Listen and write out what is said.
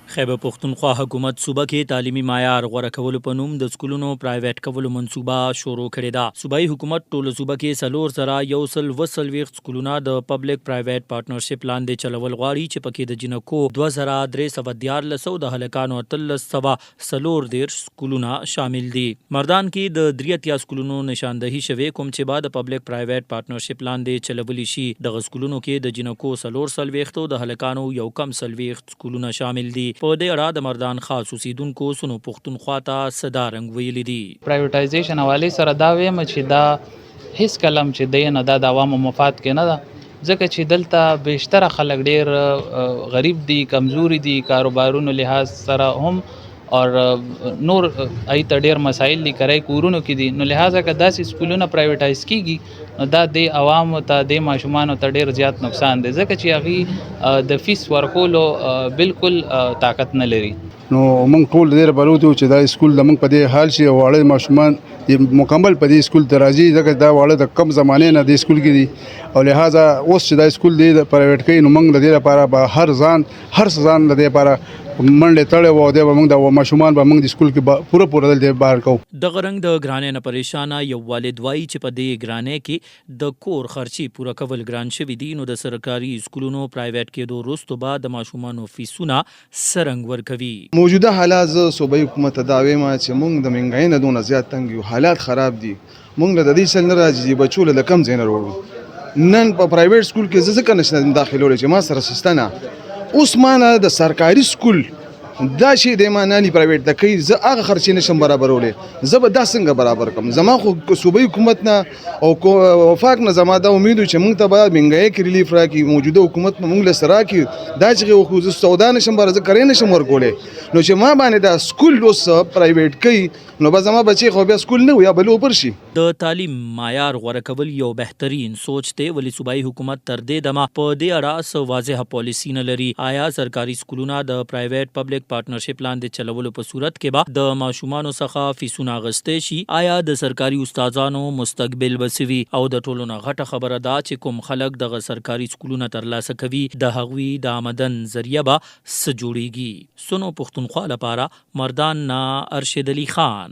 خیبر پختونخوا حکومت صوبه کې تعلیمي معیار غوره کولو په نوم د سکولونو پرایویټ کولو منصوبه شروع کړې ده. صوبایي حکومت ټول صوبه کې 4,140 سکولونه د پبلک پرایویټ پارټنرشپ لاندې چلول غواړي چې پکې د جنکو 2,314 د هلکانو 3,414 سکولونه شامل دي. مردان کې د 83 سکولونو نشاندهي شوې کوم چې بعد پبلک پرایویټ پارټنرشپ لاندې چلولي شي. د سکولونو کې د جنکو 440 د هلکانو یو کم 40 سکولونه شامل دي. په دې اړه د مردان خاص اوسیدونکو سنو پختونخوا ته صدا رنګ ویلي دي. پرایویټایزیشن حواله سره دا وایم چې دا هیڅ کلم چې دی نه د عوامو مفاد کې نه ده، ځکه چې دلته بیشتره خلک ډیر غریب دي، کمزوري دي، کاروبارونو لحاظ سره هم اور نور ایت ډیر مسایل دي کرای کورونو کې دي، نو لہذا که داسې سکولونه پرایویټایز کیږي نو دا د عوامو ته د ماشومانو ته ډیر زیات نقصان دی، ځکه چې هغه د فیس ورکولو بالکل طاقت نه لري. نو موږ ټول ډیر بلوتو چې دا سکول د موږ په دې حال شي واړه ماشومان مکمل په دې سکول ته راځي، ځکه دا واړه د کم زمانې نه د سکول کې دي او لہذا اوس چې دا سکول دی د پرایویټ کوي نو موږ د دې لپاره به هر ځان د دې لپاره منډه تړه و دی موږ د ماشومان به موږ د سکول کې پوره دلته بار کو. د غرنګ د ګرانې نه پریشانه یو والد وایي چې په دې ګرانې کې د کور خرچي پوره کول ګران شوي دي، نو د سرکاري سکولونو پرایویټ کېدو وروسته بعد د ماشومانو فیسونه سرنګ ورکوي. موجوده حالات صوبایي حکومت ته دا وایم چې موږ د مهنګاۍ نه دونه زیات تنګ یو، حالات خراب دي، موږ د دې سل نه راځي بچو له کم ځای نه وروړو. نن په پرایویټ سکول کې زه ځکه نشم داخلولی چې ما سره سستنه اوس مانه د سرکاري سکول دا شی د مانانی پرایویټ د کوي، زه هغه خرچې نشم برابرولې، زه به دا څنګه برابر کړم؟ زما خو صوبایي حکومت نه او وفاق نه زما دا امید چې موږ ته به مهنګاۍ کې ریلیف راکړي، موجوده حکومت به موږ له سره راکړي. دا چې خو زه سودا نشم زه کرې نشم ورکولی، نو چې ما باندې دا سکول اوس پرایویټ کوي نو به زما بچی خو بیا سکول نه وي یا بل اوپر شي. د تعلیم معیار غوره کول یو بهترین سوچ دی، ولی صوبایي حکومت تر دې دمه په دې اړه څه واضحه پالیسي نه لري. آیا سرکاري سکولونه د پرایویټ پبلک پارټنرشپ لاندې چلولو په صورت کې به د ماشومانو څخه فیسونه اغوستې شي؟ آیا د سرکاري استادانو مستقبل بسوي؟ او د ټولو نه غټه خبره ده چې کوم خلک دغه سرکاري سکولونه ترلاسه کوي د هغوی د آمدن ذریعه به څه جوړیږي؟ سنو پختونخوا لپاره مردان نه ارشد علي خان.